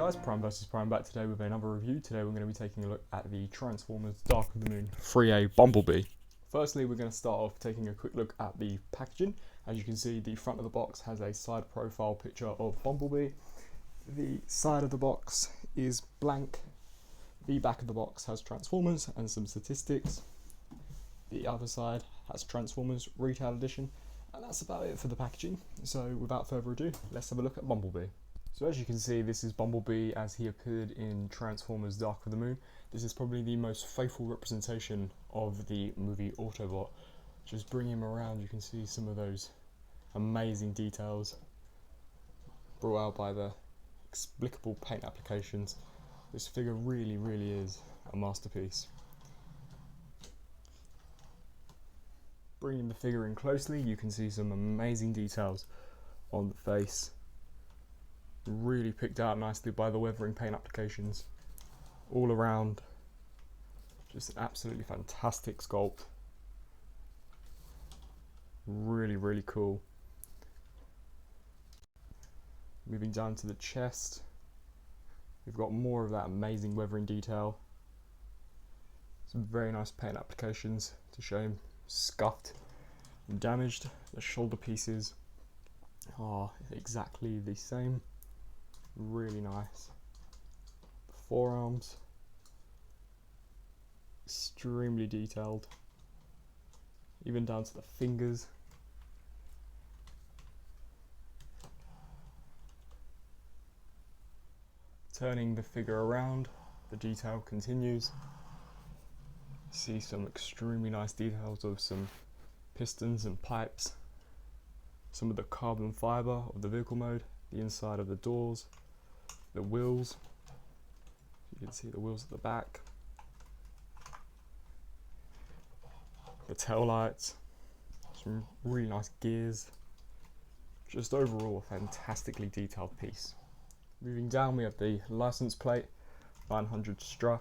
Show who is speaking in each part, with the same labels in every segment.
Speaker 1: guys, Prime vs Prime back today with another review. Today we're going to be taking a look at the Transformers Dark of the Moon 3A Bumblebee. Firstly, we're going to start off taking a quick look at the packaging. As you can see, the front of the box has a side profile picture of Bumblebee. The side of the box is blank. The back of the box has Transformers and some statistics. The other side has Transformers Retail Edition. And that's about it for the packaging. So without further ado, let's have a look at Bumblebee. So as you can see, this is Bumblebee as he appeared in Transformers Dark of the Moon. This is probably the most faithful representation of the movie Autobot. Just bring him around, you can see some of those amazing details brought out by the explicable paint applications. This figure really is a masterpiece. Bringing the figure in closely, you can see some amazing details on the face. Really picked out nicely by the weathering paint applications. All around, just an absolutely fantastic sculpt. Really cool. Moving down to the chest, we've got more of that amazing weathering detail. Some very nice paint applications to show him scuffed and damaged. The shoulder pieces are exactly the same. Really nice. The forearms, extremely detailed, even down to the fingers. Turning the figure around, the detail continues. See some extremely nice details of some pistons and pipes, some of the carbon fibre of the vehicle mode, the inside of the doors, the wheels. You can see the wheels at the back, the tail lights, some really nice gears. Just overall a fantastically detailed piece. Moving down, we have the license plate, 900 Stra,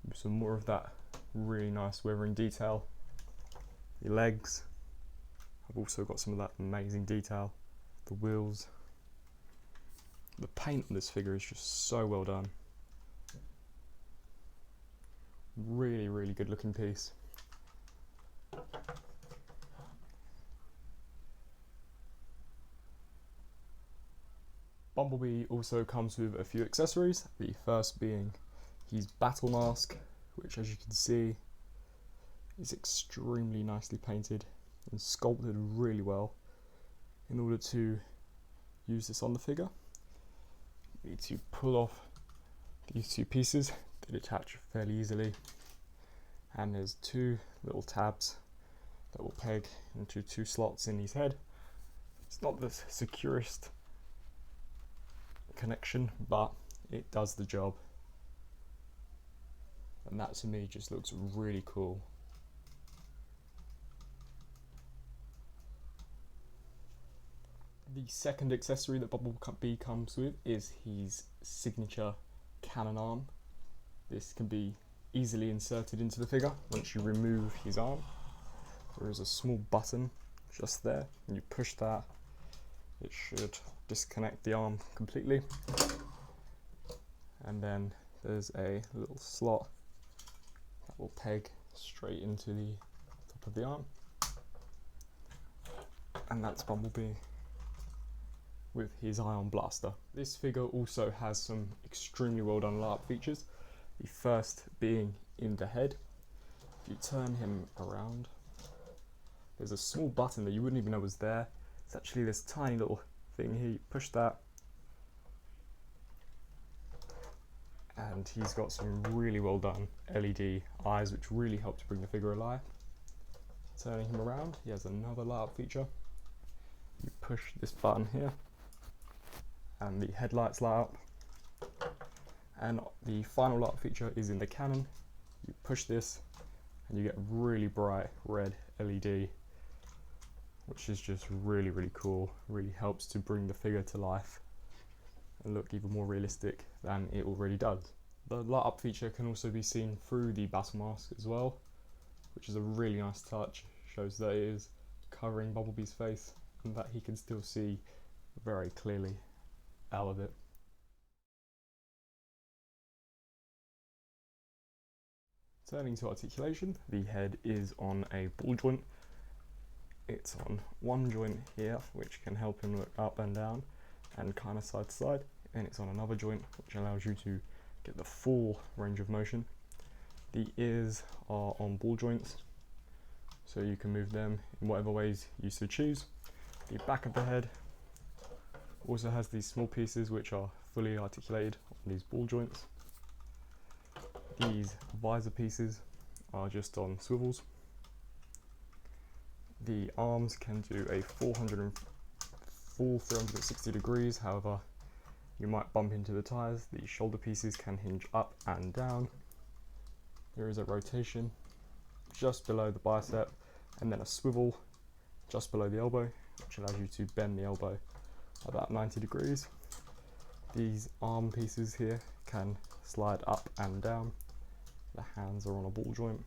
Speaker 1: with some more of that really nice weathering detail. The legs have also got some of that amazing detail. The wheels. The paint on this figure is just so well done. Really good looking piece. Bumblebee also comes with a few accessories, the first being his battle mask, which as you can see is extremely nicely painted and sculpted really well. In order to use this on the figure, you need to pull off these two pieces. They detach fairly easily, and there's two little tabs that will peg into two slots in his head. It's not the securest connection, but it does the job, and that to me just looks really cool. The second accessory that Bumblebee comes with is his signature cannon arm. This can be easily inserted into the figure once you remove his arm. There is a small button just there, and you push that, it should disconnect the arm completely. And then there's a little slot that will peg straight into the top of the arm. And that's Bumblebee with his ion blaster. This figure also has some extremely well done light features. The first being in the head. If you turn him around, there's a small button that you wouldn't even know was there. It's actually this tiny little thing here. You push that, and he's got some really well done LED eyes which really help to bring the figure alive. Turning him around, he has another light up feature. You push this button here and the headlights light up, and the final light feature is in the cannon. You push this and you get really bright red LED, which is just really cool. Really helps to bring the figure to life and look even more realistic than it already does. The light up feature can also be seen through the battle mask as well, which is a really nice touch. Shows that it is covering Bumblebee's face and that he can still see very clearly out of it. Turning to articulation, the head is on a ball joint. It's on one joint here, which can help him look up and down and kind of side to side, and it's on another joint which allows you to get the full range of motion. The ears are on ball joints, so you can move them in whatever ways you so choose. The back of the head also has these small pieces which are fully articulated on these ball joints. These visor pieces are just on swivels. The arms can do a full 360 degrees, however you might bump into the tires. The shoulder pieces can hinge up and down. There is a rotation just below the bicep and then a swivel just below the elbow, which allows you to bend the elbow about 90 degrees. These arm pieces here can slide up and down. The hands are on a ball joint.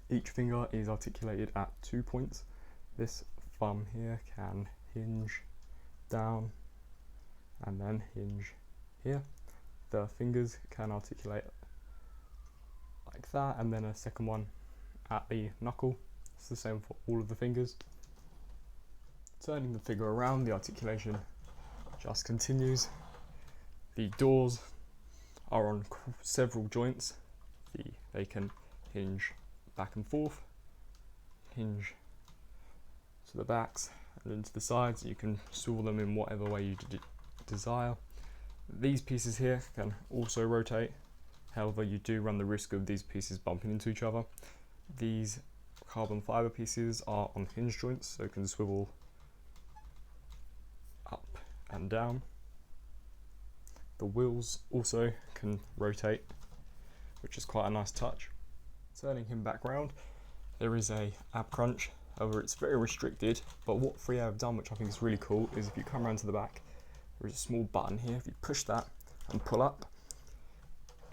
Speaker 1: Each finger is articulated at 2 points. This thumb here can hinge down and then hinge here. The fingers can articulate like that, and then a second one at the knuckle. It's the same for all of the fingers. Turning the figure around, the articulation just continues. The doors are on several joints. They can hinge back and forth, hinge to the backs and then to the sides. You can swivel them in whatever way you desire. These pieces here can also rotate, however you do run the risk of these pieces bumping into each other. These carbon fibre pieces are on hinge joints, so can swivel up and down. The wheels also can rotate, which is quite a nice touch. Turning him back round, there is a ab crunch, however it's very restricted, but what ThreeA have done, which I think is really cool, is if you come around to the back, there is a small button here. If you push that and pull up,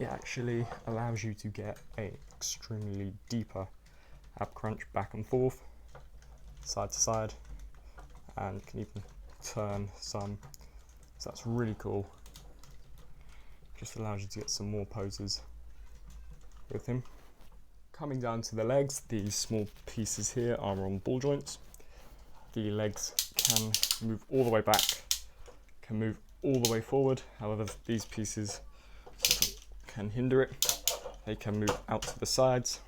Speaker 1: it actually allows you to get an extremely deeper ab crunch back and forth, side to side, and can even turn some, so that's really cool. Just allows you to get some more poses with him. Coming down to the legs, these small pieces here are on ball joints. The legs can move all the way back, can move all the way forward, however these pieces can hinder it. They can move out to the sides.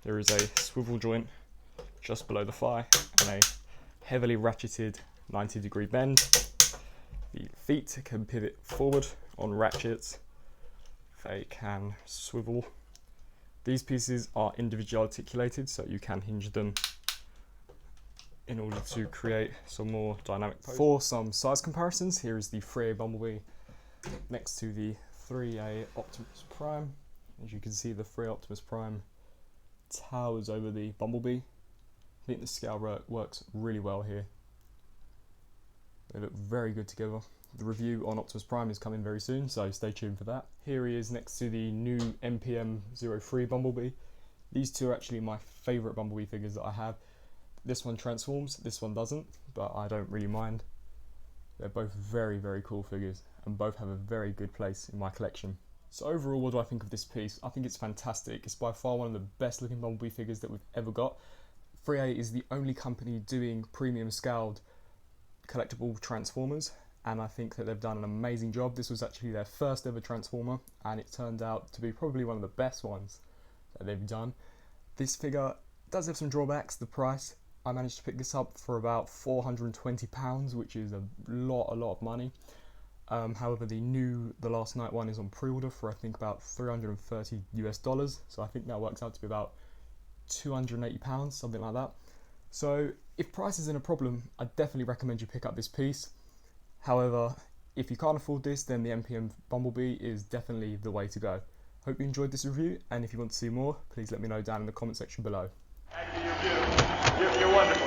Speaker 1: There is a swivel joint just below the thigh and a heavily ratcheted 90-degree bend. The feet can pivot forward on ratchets. They can swivel. These pieces are individually articulated, so you can hinge them in order to create some more dynamic poses. For some size comparisons, here is the ThreeA Bumblebee next to the ThreeA Optimus Prime. As you can see, the ThreeA Optimus Prime towers over the Bumblebee. I think the scale works really well here. They look very good together. The review on Optimus Prime is coming very soon, so stay tuned for that. Here he is next to the new NPM-03 Bumblebee. These two are actually my favourite Bumblebee figures that I have. This one transforms, this one doesn't, but I don't really mind. They're both very, very cool figures, and both have a very good place in my collection. So overall, what do I think of this piece? I think it's fantastic. It's by far one of the best looking Bumblebee figures that we've ever got. ThreeA is the only company doing premium scaled collectible Transformers, and I think that they've done an amazing job. This was actually their first ever Transformer, and it turned out to be probably one of the best ones that they've done. This figure does have some drawbacks. The price, I managed to pick this up for about £420, which is a lot of money. However, the last night one is on pre-order for I think about $330 US, so I think that works out to be about £280, something like that. So if price isn't a problem, I definitely recommend you pick up this piece. However, if you can't afford this, then the NPM Bumblebee is definitely the way to go. Hope you enjoyed this review, and if you want to see more, please let me know down in the comment section below.
Speaker 2: You're wonderful.